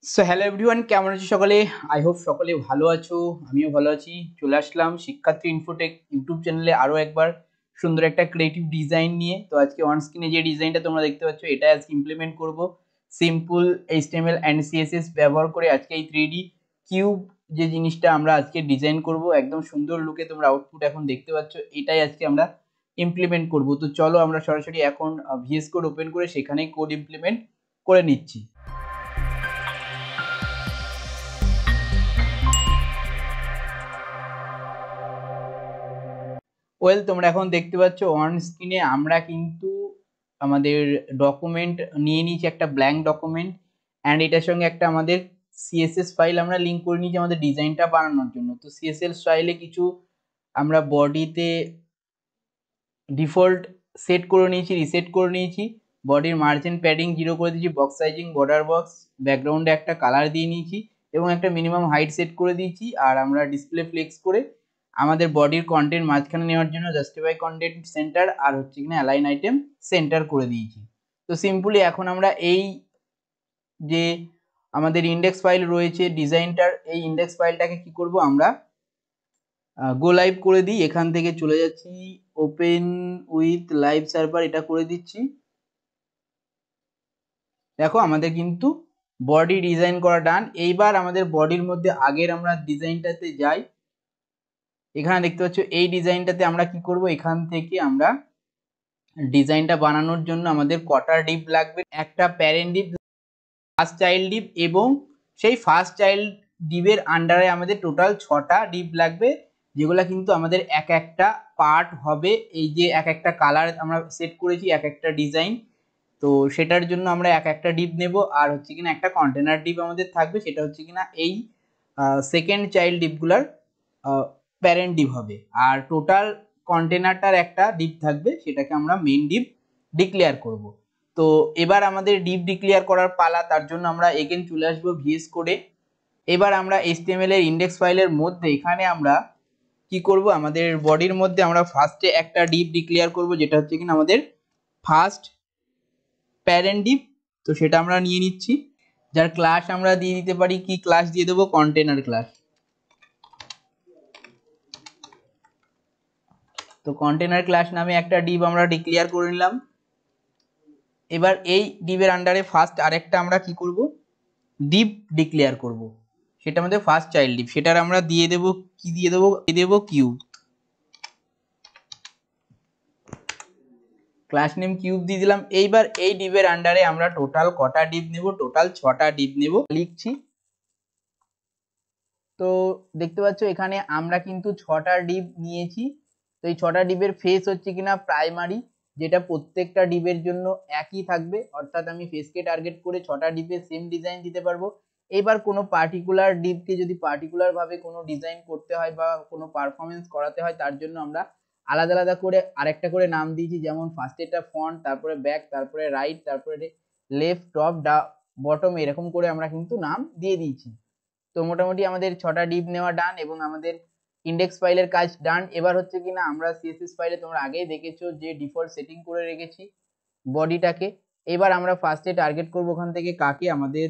So hello everyone, কেমন আছো সকলে? আই হোপ সকলে ভালো আছো। আমিও ভালো আছি। চলে আসলাম শিক্ষার্থী ইনফোটেক ইউটিউব চ্যানেলে আরো একবার সুন্দর একটা ক্রিয়েটিভ ডিজাইন নিয়ে। তো আজকে অন স্ক্রিনে যে ডিজাইনটা তোমরা দেখতে পাচ্ছ, এটা আজকে ইমপ্লিমেন্ট করব সিম্পল এইচটিএমএল অ্যান্ড সিএসএস ব্যবহার করে। আজকে এই 3D কিউব যে জিনিসটা আমরা আজকে ডিজাইন করব, একদম সুন্দর লুকে তোমরা আউটপুট এখন দেখতে পাচ্ছ, এটাই আজকে আমরা ইমপ্লিমেন্ট করব। তো চলো আমরা সরাসরি এখন ভিএস কোড ওপেন করে সেখানেই কোড ইমপ্লিমেন্ট করে নিচ্ছি। ওয়েল, তোমরা এখন দেখতে পাচ্ছ অন স্ক্রিনে আমরা কিন্তু আমাদের ডকুমেন্ট নিয়ে নিয়েছি, একটা ব্ল্যাঙ্ক ডকুমেন্ট, অ্যান্ড এটার সঙ্গে একটা আমাদের সিএসএস ফাইল আমরা লিঙ্ক করে নিয়েছি আমাদের ডিজাইনটা বানানোর জন্য। তো সিএসএস ফাইলে কিছু আমরা বডিতে ডিফল্ট সেট করে নিয়েছি, রিসেট করে নিয়েছি। বডির মার্জিন প্যাডিং 0 করে দিয়েছি, বক্স সাইজিং বর্ডার বক্স, ব্যাকগ্রাউন্ডে একটা কালার দিয়ে নিয়েছি এবং একটা মিনিমাম হাইট সেট করে দিয়েছি। আর আমরা ডিসপ্লে ফ্লেক্স করে আমাদের বডির কন্টেন্ট মাঝখানে নেওয়ার জন্য জাস্টিফাই কন্টেন্ট সেন্টার আর হচ্ছে কিনা অ্যালাইন আইটেম সেন্টার করে দিয়েছি। তো সিম্পলি এখন আমরা এই যে আমাদের ইন্ডেক্স ফাইল রয়েছে ডিজাইনটার, এই ইন্ডেক্স ফাইলটাকে কি করব, আমরা গো লাইভ করে দিই। এখান থেকে চলে যাচ্ছি ওপেন উইথ লাইভ সার্ভার, এটা করে দিচ্ছি। দেখো আমাদের কিন্তু বডি ডিজাইন করা ডান। এইবার আমাদের বডির মধ্যে আগের আমরা ডিজাইনটাতে যাই। এখানে দেখতে পাচ্ছ এই ডিজাইনটাতে আমরা কি করব, এখান থেকে আমরা ডিজাইনটা বানানোর জন্য আমাদের কটা ডিপ লাগবে, একটা parent deep, first child deep, এবং সেই ফার্স্ট চাইল্ড ডিপের আন্ডারে আমাদের টোটাল 6টা ডিপ লাগবে, যেগুলো কিন্তু আমাদের এক একটা পার্ট হবে। এই যে এক একটা কালার আমরা সেট করেছি, এক একটা ডিজাইন, তো সেটার জন্য আমরা এক একটা ডিপ নেব। আর হচ্ছে কিনা একটা কন্টেনার ডিপ আমাদের থাকবে, সেটা হচ্ছে কিনা এই সেকেন্ড চাইল্ড ডিপগুলার প্যারেন্ট ডিপ হবে। আর টোটাল কন্টেনারটার একটা ডিপ থাকবে, সেটাকে আমরা মেইন ডিপ ডিক্লেয়ার করব। তো এবার আমাদের ডিপ ডিক্লেয়ার করার পালা। তার জন্য আমরা এগেন চলে আসবো ভিএস কোডে। এবার আমরা এইচটিএমএল এর ইন্ডেক্স ফাইলের মধ্যে এখানে আমরা কি করব, আমাদের বডির মধ্যে আমরা ফার্স্টে একটা ডিপ ডিক্লেয়ার করব, যেটা হচ্ছে কিনা আমাদের ফার্স্ট প্যারেন্ট ডিপ। তো সেটা আমরা নিয়ে নিচ্ছি, যার ক্লাস আমরা দিয়ে দিতে পারি, কি ক্লাস দিয়ে দেবো, কন্টেনার ক্লাস। তো কন্টেনার ক্লাস নামে একটা ডিপ আমরা ডিক্লেয়ার করে নিলাম। এবার এই ডিপের আন্ডারে ফার্স্ট আরেকটা আমরা কি করব, ডিপ ডিক্লেয়ার করব, সেটা আমাদের ফার্স্ট চাইল্ড ডিপ। সেটার আমরা দিয়ে দেব, কি দিয়ে দেবো কিউব, ক্লাস নেম কিউব দিয়ে দিলাম। এইবার এই ডিপের আন্ডারে আমরা টোটাল কটা ডিপ নেব, টোটাল 6টা ডিপ নেব, লিখছি। তো দেখতে পাচ্ছ এখানে আমরা কিন্তু 6টা ডিপ নিয়েছি। তো এই 6টা ডিপের ফেস হচ্ছে কিনা প্রাইমারি, যেটা প্রত্যেকটা ডিপের জন্য একই থাকবে, অর্থাৎ আমি ফেসকে টার্গেট করে 6টা ডিপে সেম ডিজাইন দিতে পারবো। এবার কোনো পার্টিকুলার ডিপকে যদি পার্টিকুলার ভাবে কোনো ডিজাইন করতে হয় বা কোনো পারফরমেন্স করাতে হয়, তার জন্য আমরা আলাদা আলাদা করে আরেকটা করে নাম দিয়েছি। যেমন ফার্স্টেরটা ফন্ট, তারপরে ব্যাক, তারপরে রাইট, তারপরে লেফট, টপ, বটম, এরকম করে আমরা কিন্তু নাম দিয়ে দিয়েছি। তো মোটামুটি আমাদের 6টা ডিপ নেওয়া ডান এবং আমাদের ইন্ডেক্স ফাইলের কাজ ডান। এবার হচ্ছে কিনা আমরা সিএসএস ফাইলে তোমরা আগেই দেখেছো যে ডিফল্ট সেটিং করে রেখেছি বডিটাকে। এবার আমরা ফার্স্টে টার্গেট করব ওখান থেকে কাকে, আমাদের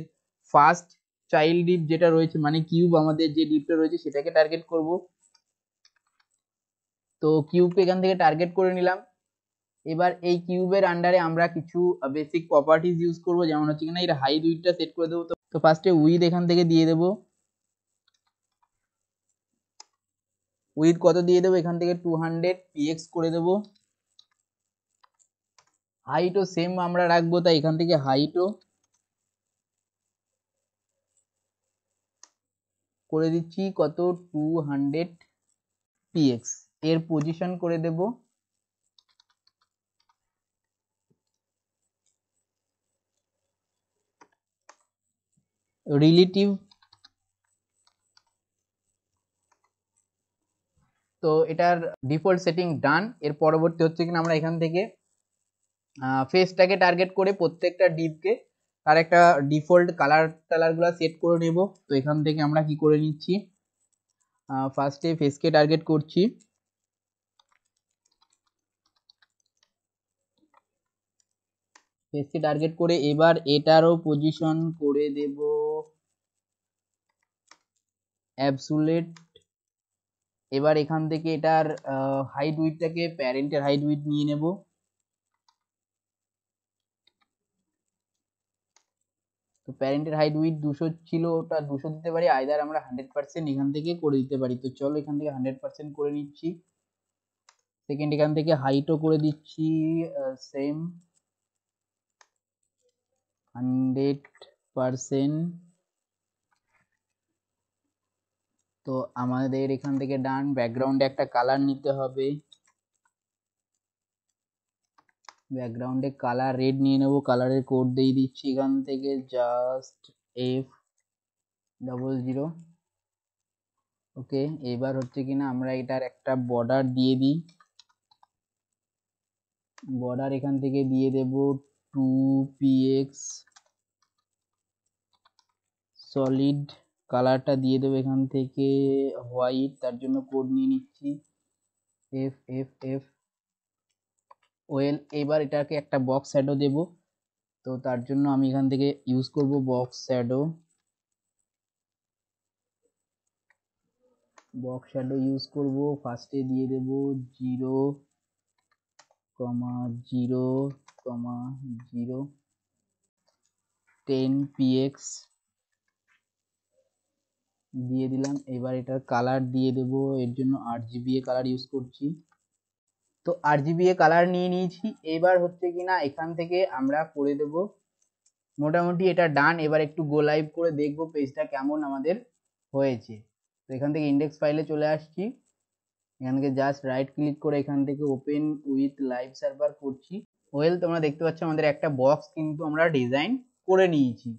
ফার্স্ট চাইল্ড ডিপ যেটা রয়েছে, মানে কিউব, আমাদের যে ডিপটা রয়েছে সেটাকে টার্গেট করব। তো কিউবকে এখান থেকে টার্গেট করে নিলাম। এবার এই কিউবের আন্ডারে আমরা কিছু বেসিক প্রপার্টিজ ইউজ করব, যেমন হচ্ছে কিনা এর হাইট উইডথটা সেট করে দেবো। তো ফার্স্টে উইথ এখান থেকে দিয়ে দেবো, উইথ কত দিয়ে দেবো, এখান থেকে 200 px করে দেবো। হাইটও সেম আমরা রাখবো, তাই এখান থেকে হাইটও করে দিচ্ছি কত, 200 px। এর পজিশন করে দেব রিলেটিভ। তো এটার ডিফল্ট সেটিং ডান। এর পরবর্তী হচ্ছে কিনা আমরা এখান থেকে ফেসটাকে টার্গেট করে প্রত্যেকটা ডিপকে তার একটা ডিফল্ট কালারগুলো সেট করে নেব। তো এখান থেকে আমরা কি করে নিচ্ছি, ফার্স্টে ফেসকে টার্গেট করছি, ফেসকে টার্গেট করে এবার এটারও পজিশন করে দেব অ্যাবসুলেট। এবার এখান থেকে এটার হাইট উইডটাকে প্যারেন্টের হাইট উইড নিয়ে নেব। তো প্যারেন্টের হাইট উইড 200 ছিল, ওটা 200 দিতে পারি, আইদার আমরা 100% এখান থেকে করে দিতে পারি। তো চলো এখান থেকে 100% করে নিচ্ছি। সেকেন্ড এখান থেকে হাইটও করে দিচ্ছি সেম 100%। তো আমাদের এখান থেকে ডান। ব্যাকগ্রাউন্ডে একটা কালার নিতে হবে, ব্যাকগ্রাউন্ডে কালার রেড নিয়ে নেব। কালারের কোড দিয়ে দিচ্ছি এখান থেকে জাস্ট F00। ওকে, এবার হচ্ছে কিনা আমরা এটার একটা বর্ডার দিয়ে দিই। বর্ডার এখান থেকে দিয়ে দেব 2px সলিড। কালারটা দিয়ে দেবো এখান থেকে হোয়াইট, তার জন্য কোড নিয়ে নিচ্ছি FFF ওয়েল। এবার এটাকে একটা বক্স শ্যাডো দেব। তো তার জন্য আমি এখান থেকে ইউজ করব box shadow. Box shadow use করব। ফার্স্টে দিয়ে দেব 0,0,0 10px দিয়ে দিলাম। এবার এটার কালার দিয়ে দেব, এর জন্য RGBA কালার ইউজ করছি। তো RGBA কালার নিয়ে নিয়েছি। এবার হচ্ছে কিনা এখান থেকে আমরা করে দেব মোটামুটি এটা ডান। এবার একটু গো লাইভ করে দেখবো পেজটা কেমন আমাদের হয়েছে। তো এখান থেকে ইন্ডেক্স ফাইলে চলে আসছি। এখান থেকে জাস্ট রাইট ক্লিক করে এখান থেকে ওপেন উইথ লাইভ সার্ভার করছি। ওয়েল, তোমরা দেখতে পাচ্ছ আমাদের একটা বক্স কিন্তু আমরা ডিজাইন করে নিয়েছি।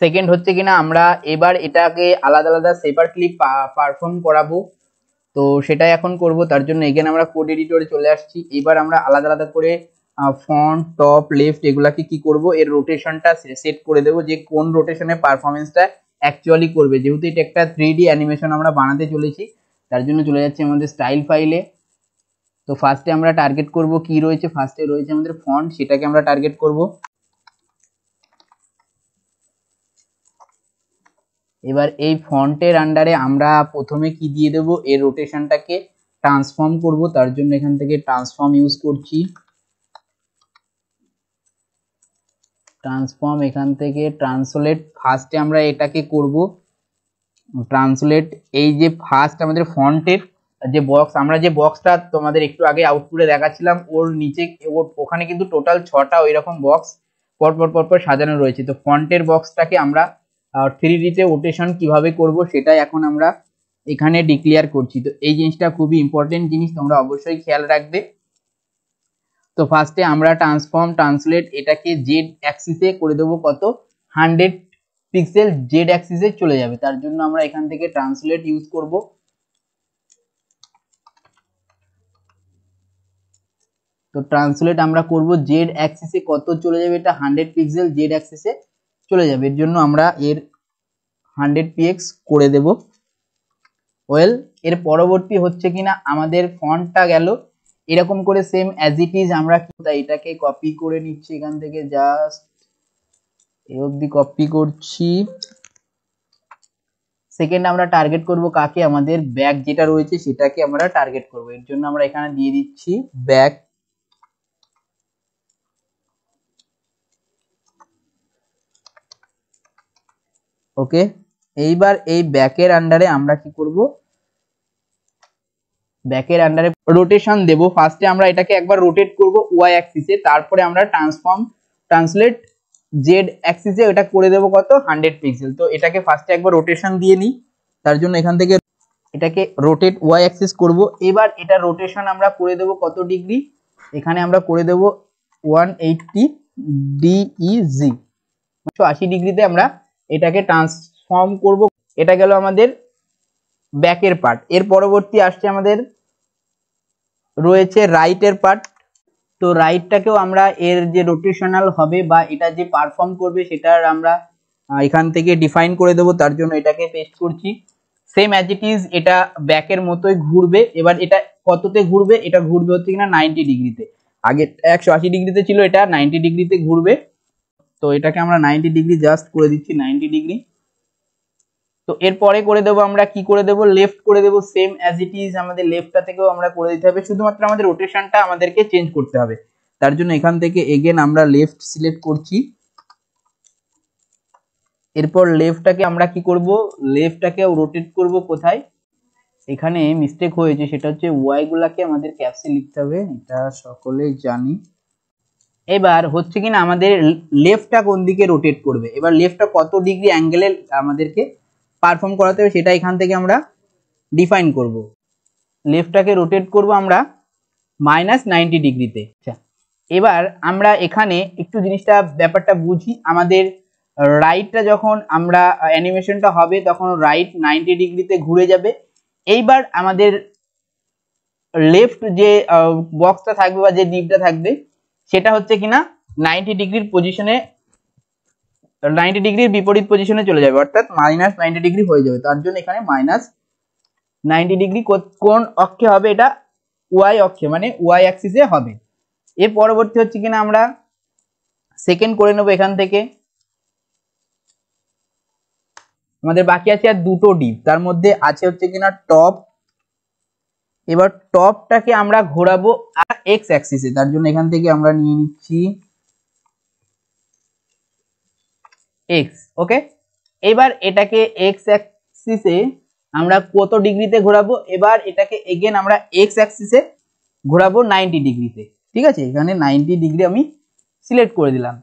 সেকেন্ড হচ্ছে কিনা আমরা এবার এটাকে আলাদা আলাদা সেপার ক্লিপ পারফর্ম করাবো। তো সেটাই এখন করব। তার জন্য এখানে আমরা কোড এডিটরে চলে আসছি। এবার আমরা আলাদা আলাদা করে ফন্ট, টপ, লেফট এগুলাকে কি করব, এর রোটেশনটা সেট করে দেবো যে কোন রোটেশনে পারফরমেন্সটা অ্যাকচুয়ালি করবে। যেহেতু এটা একটা 3D অ্যানিমেশন আমরা বানাতে চলেছি, তার জন্য চলে যাচ্ছে আমাদের স্টাইল ফাইলে। তো ফার্স্টে আমরা টার্গেট করব কি রয়েছে, ফার্স্টে রয়েছে আমাদের ফন্ট, সেটাকে আমরা টার্গেট করব। এবার এই ফন্টের আন্ডারে আমরা প্রথমে কি দিয়ে দেব, এর রোটেশনটাকে ট্রান্সফর্ম করব। তার জন্য এখান থেকে ট্রান্সফর্ম ইউজ করছি। ট্রান্সফর্ম এখান থেকে ট্রান্সলেট, ফার্স্টে আমরা এটাকে করব ট্রান্সলেট। এই যে ফার্স্ট আমাদের ফন্টের যে বক্স, আমরা যে বক্সটা তোমাদের একটু আগে আউটপুটে দেখাচ্ছিলাম, ওর নিচে ওখানে কিন্তু টোটাল 6টা ওইরকম বক্স পরপর পরপর সাজানো রয়েছে। তো ফন্টের বক্সটাকে আমরা 3D-তে রোটেশন কিভাবে করব সেটাই এখন আমরা এখানে ডিক্লেয়ার করছি। তো এই জিনিসটা খুবই ইম্পর্টেন্ট জিনিস, তোমরা অবশ্যই খেয়াল রাখবে। তো ফার্স্টে আমরা ট্রান্সলেট এটাকে জেড অ্যাক্সিসে করে দেবো কত, 100 পিক্সেল জেড অ্যাক্সিসে চলে যাবে। তার জন্য আমরা এখান থেকে ট্রান্সলেট ইউজ করব। তো ট্রান্সলেট আমরা করব জেড অ্যাক্সিসে কত চলে যাবে, এটা 100 পিক্সেল জেড অ্যাক্সিসে চলে যাবে। এর জন্য আমরা এর 100px করে দেব। ওয়েল, এর পরবর্তী হচ্ছে কিনা আমাদের ফন্টটা গেল এরকম করে সেম অ্যাজ ইট ইজ। আমরা এটাকে কপি করে নিচ্ছি এখান থেকে, জাস্ট এই অবধি কপি করছি। সেকেন্ড আমরা টার্গেট করব কাকে, আমাদের ব্যাক যেটা রয়েছে সেটাকে আমরা টার্গেট করব। এর জন্য আমরা এখানে দিয়ে দিচ্ছি ব্যাক। ওকে, এইবার এই ব্যাকের আন্ডারে আমরা কি করব, ব্যাকের আন্ডারে রোটেশন দেব। ফার্স্টে আমরা এটাকে একবার রোটেট করব ওয়াই অ্যাক্সিসে, তারপরে আমরা ট্রান্সলেট জেড অ্যাক্সিসে এটা করে দেব কত, 100 পিক্সেল। তো এটাকে ফার্স্টে একবার রোটেশন দিয়ে নিই। তার জন্য এখান থেকে এটাকে রোটেট ওয়াই অ্যাক্সিস করব। এবার এটা রোটেশন আমরা করে দেব কত ডিগ্রি, এখানে আমরা করে দেব 180 ডিইজি, 180 ডিগ্রিতে আমরা এটাকে ট্রান্সফর্ম করব। এটা গেল আমাদের ব্যাকের পার্ট। এর পরবর্তী আসছে আমাদের রয়েছে রাইটের পার্ট। তো রাইটটাকেও আমরা এর যে রোটেশনাল হবে বা এটা যে পারফর্ম করবে সেটার আমরা এখান থেকে ডিফাইন করে দেব। তার জন্য এটাকে পেস্ট করছি। সেম অ্যাজ ইট ইজ এটা ব্যাকের মতোই ঘুরবে। এবার এটা কততে ঘুরবে, এটা ঘুরবে হচ্ছে কিনা 90 ডিগ্রিতে। আগে 180 ডিগ্রিতে ছিল, এটা 90 ডিগ্রিতে ঘুরবে। তো এটাকে আমরা 90 ডিগ্রি জাস্ট করে দিচ্ছি, 90 ডিগ্রি। তো এরপরে করে দেবো আমরা কি করে দেবো, লেফট করে দেবো, সেম অ্যাজ ইট ইজ আমাদের লেফটটা থেকেও আমরা করে দিতে হবে, শুধুমাত্র আমাদের রোটেশনটা আমাদেরকে চেঞ্জ করতে হবে। তার জন্য এখান থেকে এগেন আমরা লেফট সিলেক্ট করছি। এরপর লেফটটাকে আমরা কি করব, লেফটটাকে রোটেট করব কোথায়, এখানে মিস্টেক হয়েছে, সেটা হচ্ছে ওয়াই গুলাকে আমাদের ক্যাপসে লিখতে হবে, এটা সকলেই জানি। এবার হচ্ছে কিনা আমাদের লেফটটা কোন দিকে রোটেট করবে, এবার লেফটটা কত ডিগ্রি অ্যাঙ্গেলে আমাদেরকে পারফর্ম করাতে হবে সেটা এখান থেকে আমরা ডিফাইন করব। লেফটটাকে রোটেট করব আমরা -90 ডিগ্রিতে। আচ্ছা, এবার আমরা এখানে একটু জিনিসটা ব্যাপারটা বুঝি, আমাদের রাইটটা যখন আমরা অ্যানিমেশনটা হবে তখন রাইট 90 ডিগ্রিতে ঘুরে যাবে। এইবার আমাদের লেফট যে বক্সটা থাকবে বা যে ডিপটা থাকবে সেটা হচ্ছে কিনা 90 ডিগ্রির পজিশনে, 90 ডিগ্রির বিপরীত পজিশনে চলে যাবে, অর্থাৎ -90 ডিগ্রি হয়ে যাবে। তার জন্য এখানে -90 ডিগ্রি কোন অক্ষে হবে, এটা ওয়াই অক্ষে মানে ওয়াই অ্যাক্সিসে হবে। এর পরবর্তী হচ্ছে কিনা আমরা সেকেন্ড করে নেব এখান থেকে। আমাদের বাকি আছে আর দুটো ডিপ, তার মধ্যে আছে হচ্ছে কিনা টপ। এবার টপটাকে আমরা ঘোরাবো আর এক্স অ্যাক্সিসে, তার জন্য এখান থেকে আমরা নিয়ে নিচ্ছি এক্স। ওকে, এবার এটাকে এক্স অ্যাক্সিসে আমরা কত ডিগ্রিতে ঘোরাবো, এবার এটাকে এগেন আমরা এক্স অ্যাক্সিসে ঘোরাবো 90 ডিগ্রিতে। ঠিক আছে, এখানে 90 ডিগ্রি আমি সিলেক্ট করে দিলাম।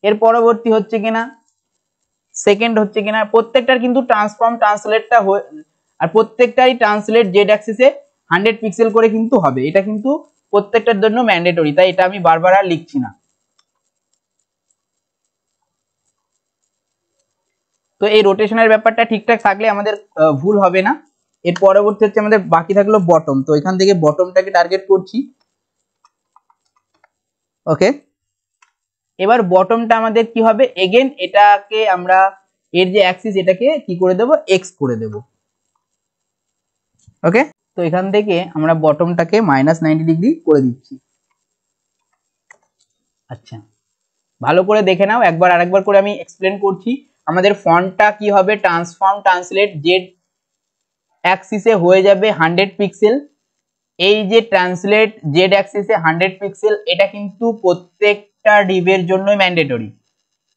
এর পরবর্তী হচ্ছে কিনা সেকেন্ড হচ্ছে কিনা প্রত্যেকটার কিন্তু ট্রান্সফর্ম ট্রান্সলেটটা আর প্রত্যেকটারই ট্রান্সলেট জেড অ্যাক্সিসে 100 পিক্সেল করে কিন্তু হবে, এটা কিন্তু প্রত্যেকটার জন্য ম্যান্ডেটরি, তাই এটা আমি বারবার আর লিখছি না। তো এই রোটেশনের ব্যাপারটা ঠিকঠাক থাকলে আমাদের ভুল হবে না। এর পরবর্তী হচ্ছে আমাদের বাকি থাকলো বটম, তো এখান থেকে বটমটাকে টার্গেট করছি। ওকে, এবার বটমটা আমাদের কি হবে, এগেন এটাকে আমরা এর যে অ্যাক্সিস এটাকে কি করে দেব, এক্স করে দেব। ওকে, তো এখান থেকে আমরা বটমটাকে -90 ডিগ্রি করে দিচ্ছি। আচ্ছা, ভালো করে দেখে নাও, একবার আরেকবার করে আমি এক্সপ্লেন করছি। আমাদের ফন্টটা কি হবে, ট্রান্সফর্ম ট্রান্সলেট জেড অ্যাক্সিসে হয়ে যাবে 100 পিক্সেল। এই যে ট্রান্সলেট জেড অ্যাক্সিসে 100 পিক্সেল, এটা কিন্তু প্রত্যেকটা ডিপের জন্যই ম্যান্ডেটরি।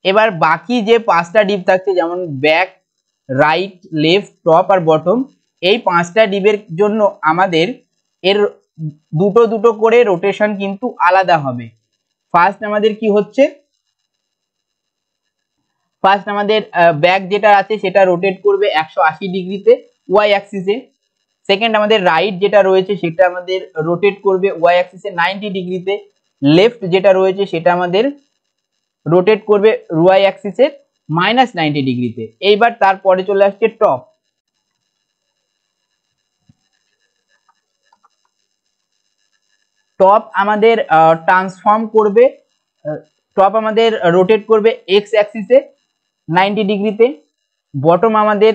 এবার বাকি যে 5টা ডিপ থাকছে, যেমন ব্যাক, রাইট, লেফট, টপ আর বটম, এই 5টা ডিপের জন্য আমাদের এর দুটো দুটো করে রোটেশন কিন্তু আলাদা হবে। ফার্স্ট আমাদের কি হচ্ছে, ফার্স্ট আমাদের ব্যাক যেটা আছে সেটা রোটেট করবে 180 ডিগ্রিতে ওয়াই অ্যাক্সিসে। সেকেন্ড আমাদের রাইট যেটা রয়েছে সেটা আমাদের রোটেট করবে ওয়াই অ্যাক্সিসে 90 ডিগ্রিতে। লেফট যেটা রয়েছে সেটা আমাদের রোটেট করবে ওয়াই অ্যাক্সিসে -90 ডিগ্রিতে। এইবার তারপরে চলে আসছে টপ। টপ আমাদের ট্রান্সফর্ম করবে, টপ আমাদের রোটেট করবে এক্স অ্যাক্সিসে 90 ডিগ্রিতে। বটম আমাদের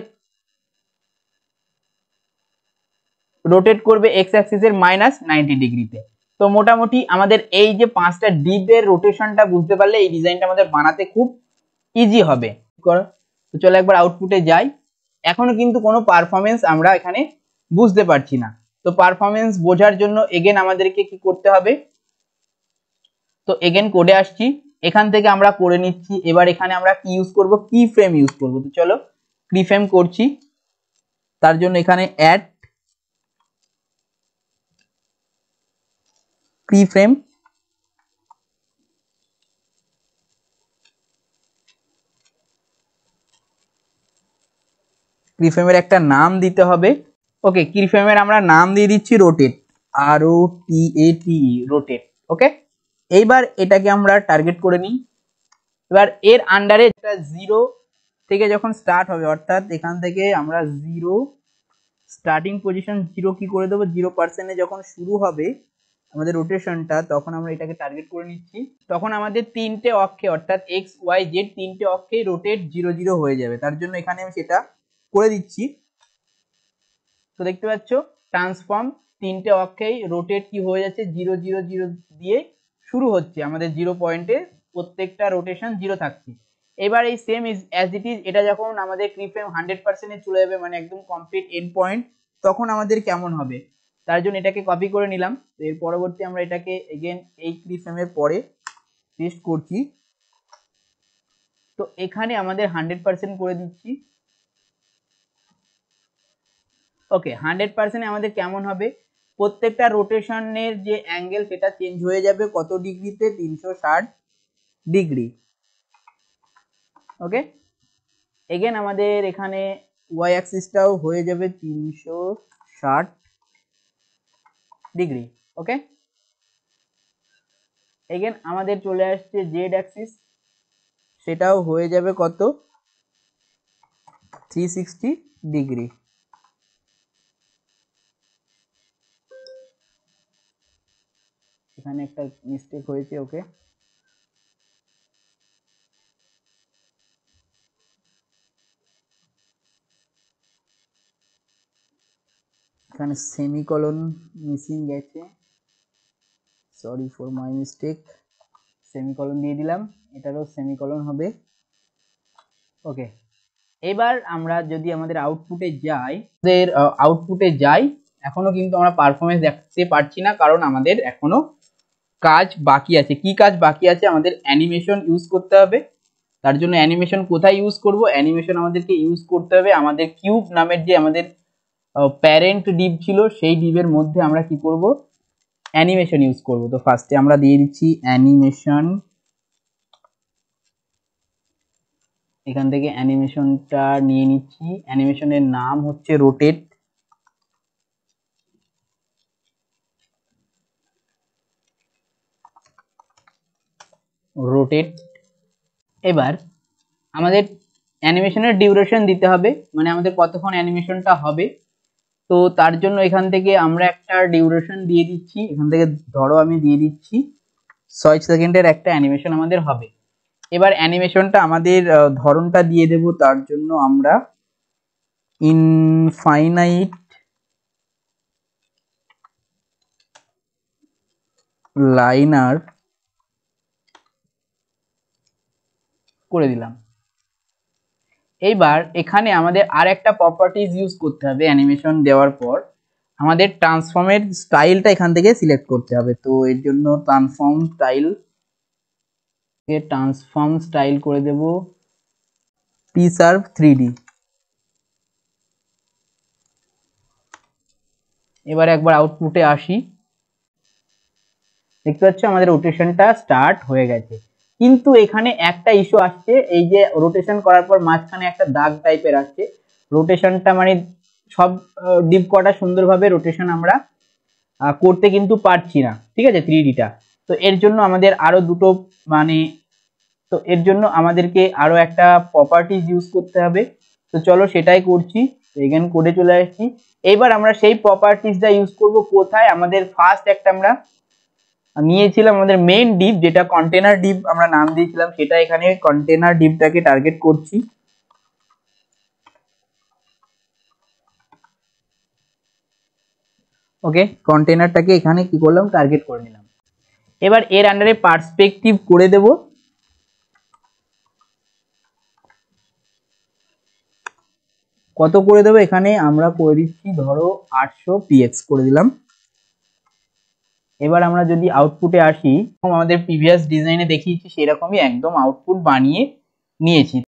রোটেট করবে এক্স অ্যাক্সিসের -90 ডিগ্রিতে। তো মোটামুটি আমাদের এই যে 5টা ডিপের রোটেশনটা বুঝতে পারলে এই ডিজাইনটা আমাদের বানাতে খুব ইজি হবে। তো চলো একবার আউটপুটে যাই। এখনো কিন্তু কোনো পারফরমেন্স আমরা এখানে বুঝতে পারছি না। তো পারফরমেন্স বোঝার জন্য এগেন আমাদেরকে কি করতে হবে, তো এগেন কোডে আসছি, এখান থেকে আমরা করে নিচ্ছি। এবার এখানে আমরা কি ইউজ করব, কি ফ্রেম ইউজ করব। তো চলো কি ফ্রেম করছি, তার জন্য এখানে অ্যাড কি ফ্রেম, কিফ্রেমের একটা নাম দিতে হবে। ওকে, কিফ্রেমের আমরা নাম দিয়ে দিচ্ছি রোটেট, ROTATE, রোটেট। ওকে, এইবার এটাকে আমরা টার্গেট করে নিই। এবার এর আন্ডারে যেটা 0 থেকে যখন স্টার্ট হবে, অর্থাৎ এখান থেকে আমরা 0 স্টার্টিং পজিশন 0 কি করে দেবো, 0% যখন শুরু হবে আমাদের রোটেশনটা, তখন আমরা এটাকে টার্গেট করে নিচ্ছি। তখন আমাদের 3টে অক্ষে অর্থাৎ এক্স ওয়াই জেড 3টে অক্ষে রোটেট 0 0 হয়ে যাবে। তার জন্য এখানে আমি সেটা করে দিচ্ছি। তো দেখতে পাচ্ছ ট্রান্সফর্ম 3টে অক্ষেই রোটেট কি হয়ে যাচ্ছে, 0 0 0 দিয়ে শুরু হচ্ছে, আমাদের 0 পয়েন্টে প্রত্যেকটা রোটেশন 0 থাকছে। এবার এই সেম অ্যাজ ইট ইজ এটা যখন আমাদের কিফ্রেম 100% এ চলে যাবে, মানে একদম কমপ্লিট এন্ড পয়েন্ট, তখন আমাদের কেমন হবে তার জন্য এটাকে কপি করে নিলাম। তো এর পরবর্তী আমরা এটাকে এগেন এই কিফ্রেমের পরে পেস্ট করছি। তো এখানে আমাদের 100% করে দিচ্ছি। ওকে, 100% আমাদের কেমন হবে, প্রত্যেকটা রোটেশনের যে অ্যাঙ্গেল সেটা চেঞ্জ হয়ে যাবে কত ডিগ্রিতে, 360 ডিগ্রি। ওকে, এগেন আমাদের এখানে ওয়াই অ্যাক্সিসটাও হয়ে যাবে 360 ডিগ্রি। ওকে, এগেন আমাদের চলে আসছে জেড অ্যাক্সিস, সেটাও হয়ে যাবে কত, 360 ডিগ্রি। এখানে একটা মিস্টেক হয়েছে। ওকে, এখানে সেমিকলন মিসিং গেছে, sorry for my mistake. Semicolon দিয়ে দিলাম, এটারও সেমিকলন হবে। ওকে, এবার আমরা যদি আমাদের আউটপুটে যাই, এখনো কিন্তু আমরা পারফরমেন্স দেখতে পাচ্ছি না, কারণ আমাদের এখনো কাজ বাকি আছে। কি কাজ বাকি আছে, আমাদের অ্যানিমেশন ইউজ করতে হবে। তার জন্য অ্যানিমেশন কোথায় ইউজ করব, অ্যানিমেশন আমাদেরকে ইউজ করতে হবে আমাদের কিউব নামের যে আমাদের প্যারেন্ট ডিভ ছিল, সেই ডিভের মধ্যে আমরা কি করব, অ্যানিমেশন ইউজ করব। তো ফার্স্টে আমরা দিয়ে দিচ্ছি অ্যানিমেশন, এখান থেকে অ্যানিমেশনটা নিয়ে নিচ্ছি। অ্যানিমেশনের নাম হচ্ছে রোটেট। এবার আমাদের অ্যানিমেশনের ডিউরেশন দিতে হবে, মানে আমাদের কতক্ষণ অ্যানিমেশনটা হবে। তো তার জন্য এখান থেকে আমরা একটা ডিউরেশন দিয়ে দিচ্ছি। এখান থেকে ধরো আমি দিয়ে দিচ্ছি 6 সেকেন্ডের একটা অ্যানিমেশন আমাদের হবে। এবার অ্যানিমেশনটা আমাদের ধরনটা দিয়ে দেব, তার জন্য আমরা ইনফাইনাইট লাইনার করে দিলাম। এইবার এখানে আমাদের আর একটা প্রপার্টিজ ইউজ করতে হবে। অ্যানিমেশন দেওয়ার পর আমাদের ট্রান্সফর্মের স্টাইলটা এখান থেকে সিলেক্ট করতে হবে। তো এর জন্য ট্রান্সফর্ম স্টাইল করে দেব psurf 3D। এবার একবার আউটপুটে আসি, দেখতে পাচ্ছ আমাদের রোটেশনটা স্টার্ট হয়ে গেছে। কিন্তু এখানে একটা ইস্যু আসছে, এই যে রোটেশন করার পর মাঝখানে একটা দাগ টাইপের আসছে। রোটেশনটা মানে সব ডিপ কটা সুন্দরভাবে রোটেশন আমরা করতে কিন্তু পারছি না, ঠিক আছে, 3Dটা। তো এর জন্য আমাদের আরো দুটো তো এর জন্য আমাদেরকে আরো একটা প্রপার্টিজ ইউজ করতে হবে। তো চলো সেটাই করছি। তো এখানে কোডে চলে আসছি। এইবার আমরা সেই প্রপার্টিজটা ইউজ করব কোথায়, আমাদের ফার্স্ট একটা আমরা নিয়েছিলাম আমাদের মেইন ডিপ, যেটা কন্টেনার ডিপ আমরা নাম দিয়েছিলাম, সেটা এখানে কন্টেনার ডিপটাকে টার্গেট করছি। ওকে, কন্টেনারটাকে এখানে কি করলাম, টার্গেট করে নিলাম। এবার এর আন্ডারে পার্সপেক্টিভ করে দেব। কত করে দেবো, এখানে আমরা করে দিচ্ছি ধরো 800 px করে দিলাম। এবার আমরা যদি আউটপুটে আসি, আমাদের প্রিভিয়াস ডিজাইনে দেখিয়েছি সেরকমই একদম আউটপুট বানিয়ে নিয়েছি।